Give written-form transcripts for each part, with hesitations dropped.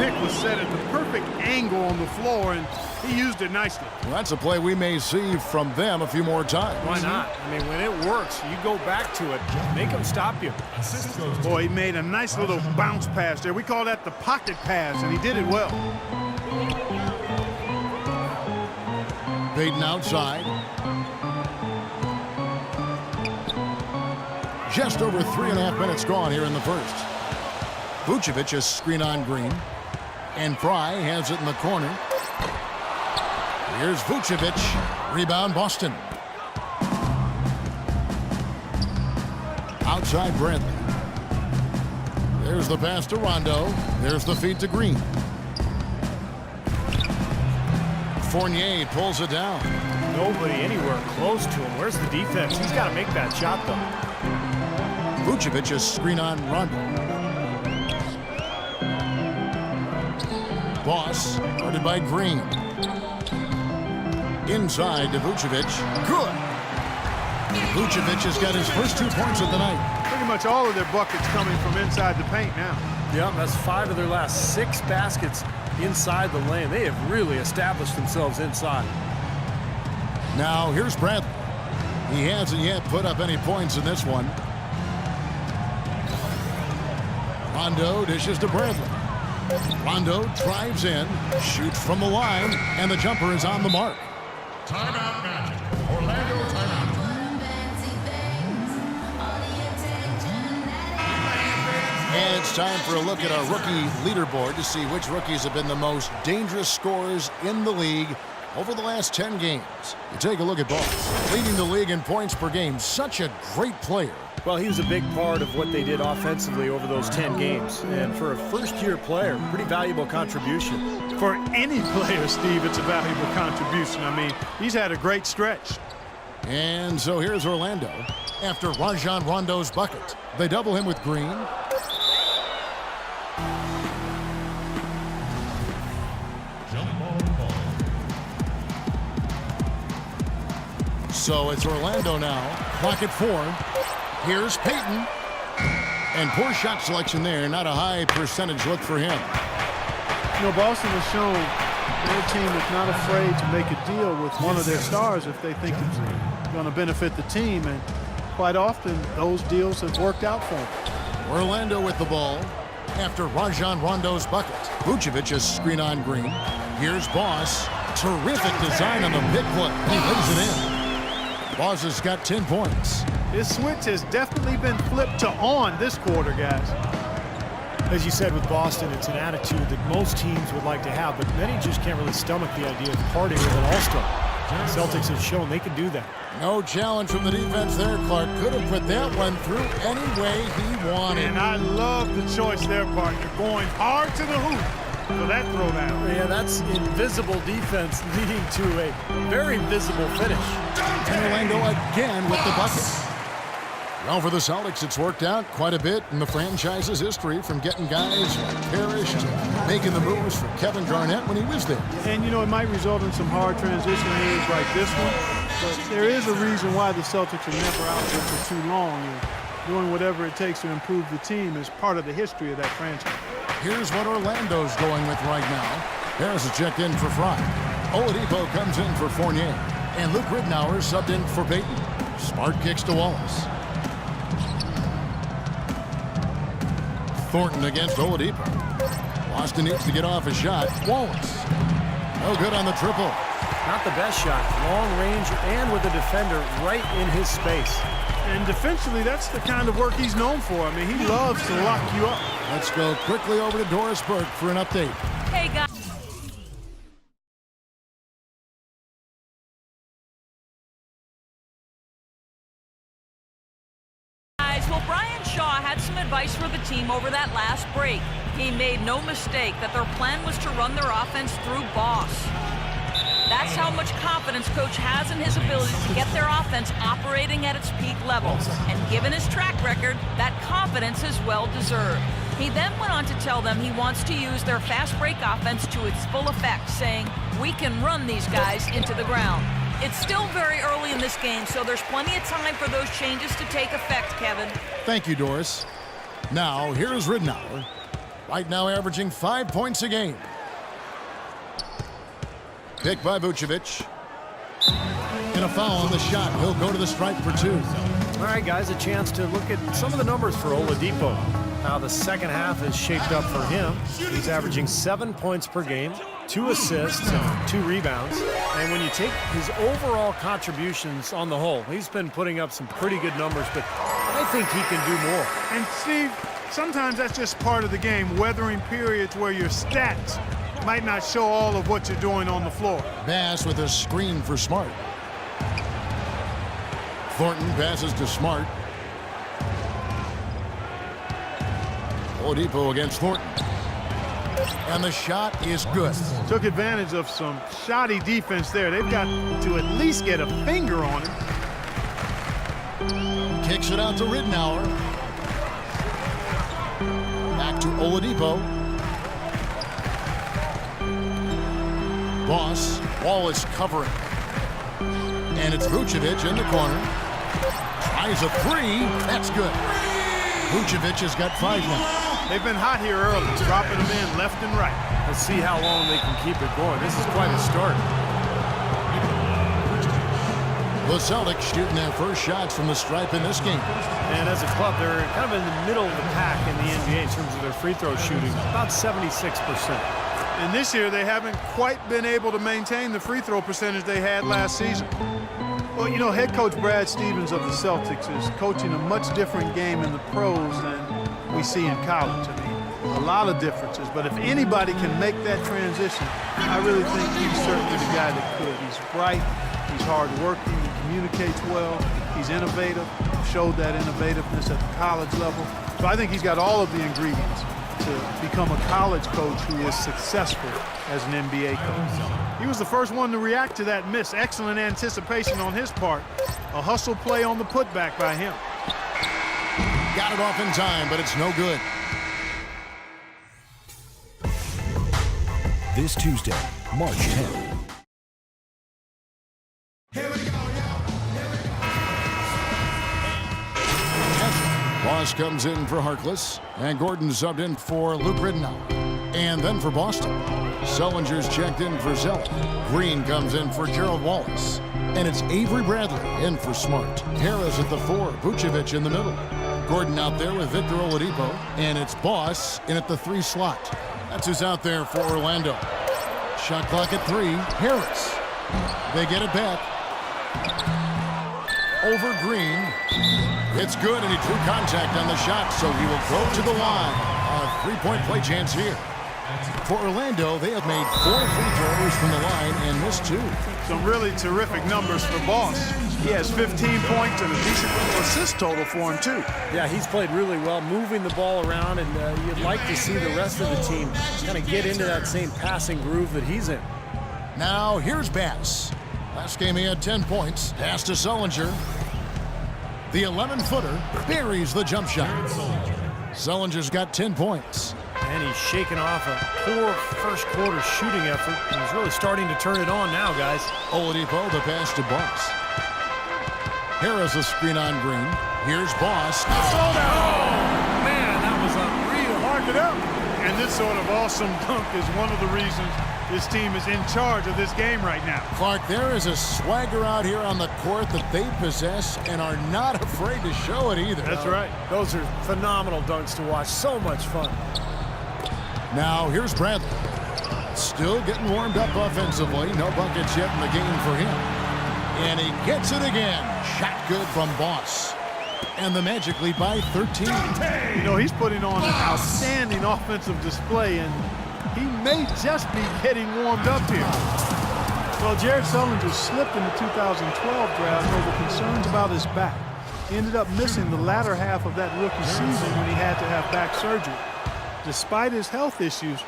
pick was set at the perfect angle on the floor, and he used it nicely. Well, that's a play we may see from them a few more times. Why not? I mean, when it works, you go back to it. Make them stop you. Boy, he made a nice little bounce pass there. We call that the pocket pass, and he did it well. Payton outside. Just over 3.5 minutes gone here in the first. Vucevic is screen on Green. And Fry has it in the corner. Here's Vucevic. Rebound Boston. Outside Bradley. There's the pass to Rondo. There's the feed to Green. Fournier pulls it down. Nobody anywhere close to him. Where's the defense? He's got to make that shot, though. Vucevic is screen on Rondo. Boss, guarded by Green. Inside to Vucevic. Good. Vucevic has got his first 2 points of the night. Pretty much all of their buckets coming from inside the paint now. Yep, that's 5 of their last 6 baskets inside the lane. They have really established themselves inside. Now here's Bradley. He hasn't yet put up any points in this one. Rondo dishes to Bradley. Rondo drives in, shoots from the line, and the jumper is on the mark. Timeout Magic. Orlando timeout. And it's time for a look at our rookie leaderboard to see which rookies have been the most dangerous scorers in the league over the last 10 games. You take a look at Boss, leading the league in points per game. Such a great player. Well, he was a big part of what they did offensively over those 10 games. And for a first-year player, pretty valuable contribution. For any player, Steve, it's a valuable contribution. I mean, he's had a great stretch. And so here's Orlando. After Rajon Rondo's bucket, they double him with Green. So it's Orlando now. Clock at 4. Here's Payton. And poor shot selection there. Not a high percentage look for him. You know, Boston has shown their team is not afraid to make a deal with one of their stars if they think it's going to benefit the team. And quite often, those deals have worked out for them. Orlando with the ball. After Rajon Rondo's bucket. Vucevic is screen on Green. Here's Boss. Terrific design on the big play. He lays it in. Boss has got 10 points. This switch has definitely been flipped to on this quarter, guys. As you said with Boston, it's an attitude that most teams would like to have, but many just can't really stomach the idea of parting with an all-star. The Celtics have shown they can do that. No challenge from the defense there. Clark could have put that one through any way he wanted. And I love the choice there, partner. Going hard to the hoop for that throwdown. Yeah, that's invisible defense leading to a very visible finish. And Orlando again with the bucket. Well, for the Celtics, it's worked out quite a bit in the franchise's history, from getting guys like Parrish to making the moves for Kevin Garnett when he was there. And, you know, it might result in some hard transition moves like this one, but there is a reason why the Celtics are never out there for too long. And doing whatever it takes to improve the team is part of the history of that franchise. Here's what Orlando's going with right now. Harris is checked in for Fry. Oladipo comes in for Fournier. And Luke Ridnour subbed in for Payton. Smart kicks to Wallace. Thornton against Oladipo. Boston needs to get off a shot. Wallace. No good on the triple. Not the best shot. Long range and with a defender right in his space. And defensively, that's the kind of work he's known for. I mean, he loves to lock you up. Let's go quickly over to Doris Burke for an update. Hey, guys. Well, Brian Shaw had some advice for the team over that last break. He made no mistake that their plan was to run their offense through Boss. That's how much confidence Coach has in his ability to get their offense operating at its peak levels. And given his track record, that confidence is well-deserved. He then went on to tell them he wants to use their fast break offense to its full effect, saying, "We can run these guys into the ground." It's still very early in this game, so there's plenty of time for those changes to take effect, Kevin. Thank you, Doris. Now, here's Ridnour. Right now averaging 5 points a game. Picked by Vucevic. And a foul on the shot. He'll go to the stripe for 2. All right, guys, a chance to look at some of the numbers for Oladipo. How the second half is shaped up for him. He's averaging 7 points per game, 2 assists, and 2 rebounds. And when you take his overall contributions on the whole, he's been putting up some pretty good numbers, but I think he can do more. And Steve, sometimes that's just part of the game, weathering periods where your stats might not show all of what you're doing on the floor. Bass with a screen for Smart. Thornton passes to Smart. Oladipo against Thornton. And the shot is good. Took advantage of some shoddy defense there. They've got to at least get a finger on him. Kicks it out to Ridnour. Back to Oladipo. Boss. Wall is covering. And it's Vucevic in the corner. Tries a 3. That's good. Vucevic has got 5 now. They've been hot here early, dropping them in left and right. Let's see how long they can keep it going. This is quite a start. The Celtics shooting their first shots from the stripe in this game. And as a club, they're kind of in the middle of the pack in the NBA in terms of their free throw shooting, about 76%. And this year, they haven't quite been able to maintain the free throw percentage they had last season. Well, you know, head coach Brad Stevens of the Celtics is coaching a much different game in the pros than we see in college. I mean, a lot of differences. But if anybody can make that transition, I really think he's certainly the guy that could. He's bright, he's hardworking, he communicates well, he's innovative, showed that innovativeness at the college level. So I think he's got all of the ingredients to become a college coach who is successful as an NBA coach. He was the first one to react to that miss. Excellent anticipation on his part. A hustle play on the putback by him. Got it off in time, but it's no good. This Tuesday, March 10th. Boss comes in for Harkless, and Gordon subbed in for Luke Ridnour. And then for Boston, Sullinger's checked in for Zeller. Green comes in for Gerald Wallace. And it's Avery Bradley in for Smart. Harris at the 4, Vucevic in the middle. Gordon out there with Victor Oladipo. And it's Boss in at the 3 slot. That's who's out there for Orlando. Shot clock at 3, Harris. They get it back. Over Green. It's good, and he drew contact on the shot, so he will go to the line. A 3-point play chance here. For Orlando, they have made 4 free throws from the line and missed 2. Some really terrific numbers for Boss. He has 15 points and a decent assist total for him, too. Yeah, he's played really well, moving the ball around, and you'd like to see the rest of the team kind of get into that same passing groove that he's in. Now, here's Bass. Last game he had 10 points. Pass to Sullinger. The 11-footer buries the jump shot. Sullinger's got 10 points. And he's shaking off a poor first quarter shooting effort. And he's really starting to turn it on now, guys. Oladipo, the pass to Boss. Harris a screen on Green. Here's Boss. Slow down. Oh, man, that was unreal. Mark it up. And this sort of awesome dunk is one of the reasons this team is in charge of this game right now. Clark, there is a swagger out here on the court that they possess and are not afraid to show it either. That's right. Those are phenomenal dunks to watch. So much fun. Now, here's Bradley. Still getting warmed up offensively. No buckets yet in the game for him. And he gets it again. Shot good from Boss. And the Magic lead by 13. You know, he's putting on an outstanding offensive display, and he may just be getting warmed up here. Well, Jared Sullinger slipped in the 2012 draft over concerns about his back. He ended up missing the latter half of that rookie season when he had to have back surgery. Despite his health issues,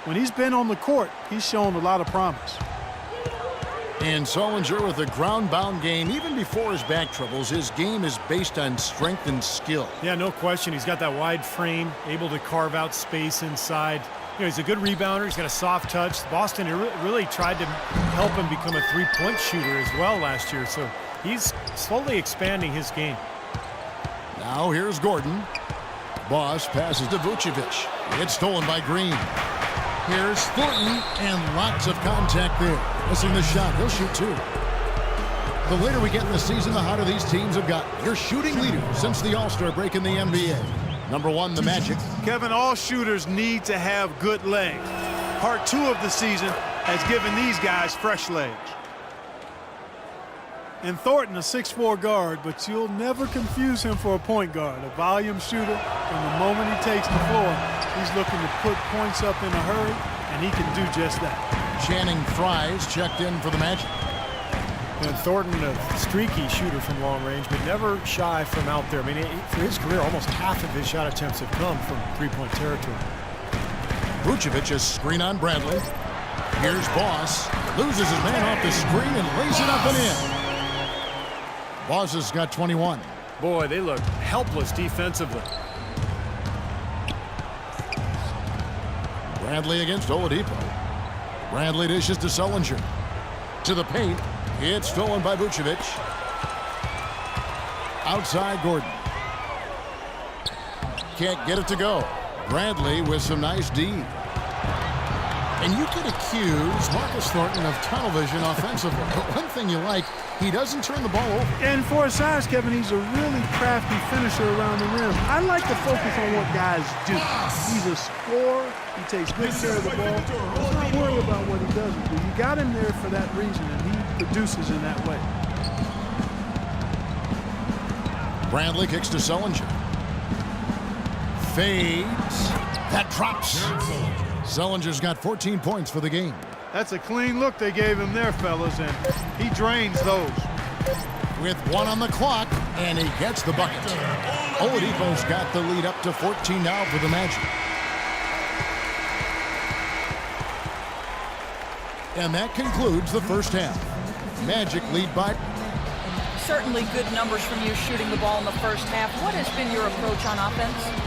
when he's been on the court, he's shown a lot of promise. And Sullinger with a ground-bound game. Even before his back troubles, his game is based on strength and skill. Yeah, no question. He's got that wide frame, able to carve out space inside. You know, he's a good rebounder. He's got a soft touch. Boston really tried to help him become a three-point shooter as well last year. So he's slowly expanding his game. Now here's Gordon. Boss passes to Vucevic. It's stolen by Green. Here's Thornton, and lots of contact there. Missing the shot. He'll shoot two. The later we get in the season, the hotter these teams have gotten. Your shooting leader since the All-Star break in the NBA. Number 1, the Magic. Kevin, all shooters need to have good legs. Part 2 of the season has given these guys fresh legs. And Thornton, a 6'4" guard, but you'll never confuse him for a point guard. A volume shooter, from the moment he takes the floor, he's looking to put points up in a hurry, and he can do just that. Channing Frye's checked in for the Magic. And Thornton, a streaky shooter from long range, but never shy from out there. I mean, for his career, almost half of his shot attempts have come from three-point territory. Vucevic is screen on Bradley. Here's Boss. Loses his man off the screen and lays it up and in. Boss has got 21. Boy, they look helpless defensively. Bradley against Oladipo. Bradley dishes to Sullinger. To the paint. It's stolen by Vucevic. Outside Gordon. Can't get it to go. Bradley with some nice D. And you could accuse Marcus Thornton of tunnel vision offensively. But one thing you like, he doesn't turn the ball over. And for his size, Kevin, he's a really crafty finisher around the rim. I like to focus on what guys do. He's a scorer. He takes good care of the ball. Let's not worry about what he doesn't do. You got him there for that reason, and he produces in that way. Bradley kicks to Sullinger. Fades. That drops. Sullinger's got 14 points for the game. That's a clean look they gave him there, fellas, and he drains those. With 1 on the clock, and he gets the bucket. Oladipo's got the lead up to 14 now for the Magic. And that concludes the first half. Magic lead by... Certainly good numbers from you shooting the ball in the first half. What has been your approach on offense?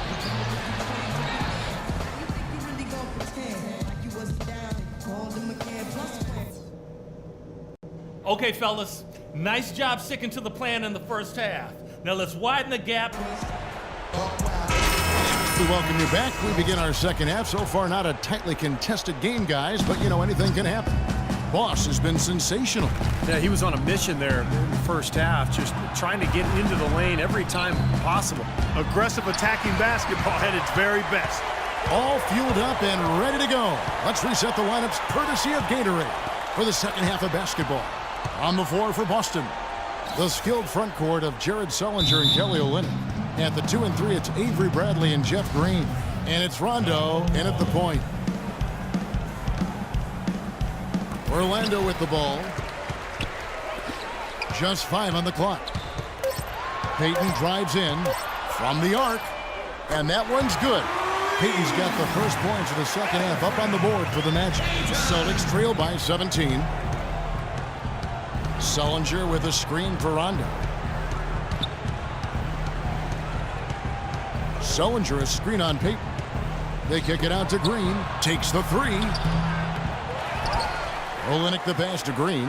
Okay, fellas, nice job sticking to the plan in the first half. Now let's widen the gap. We welcome you back. We begin our second half. So far, not a tightly contested game, guys, but, you know, anything can happen. Boss has been sensational. Yeah, he was on a mission there in the first half, just trying to get into the lane every time possible. Aggressive attacking basketball at its very best. All fueled up and ready to go. Let's reset the lineups courtesy of Gatorade for the second half of basketball. On the floor for Boston, the skilled front court of Jared Sullinger and Kelly Olynyk. At the 2 and 3, it's Avery Bradley and Jeff Green. And it's Rondo in at the point. Orlando with the ball. Just 5 on the clock. Payton drives in from the arc. And that one's good. Payton's got the first points of the second half up on the board for the Magic. Celtics trail by 17. Sullinger with a screen for Rondo. Sullinger a screen on Payton. They kick it out to Green. Takes the 3. Olynyk the pass to Green.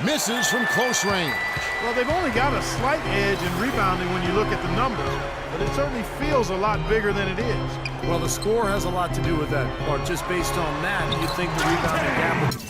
Misses from close range. Well, they've only got a slight edge in rebounding when you look at the numbers, but it certainly feels a lot bigger than it is. Well, the score has a lot to do with that, or just based on that, you think the rebounding gap would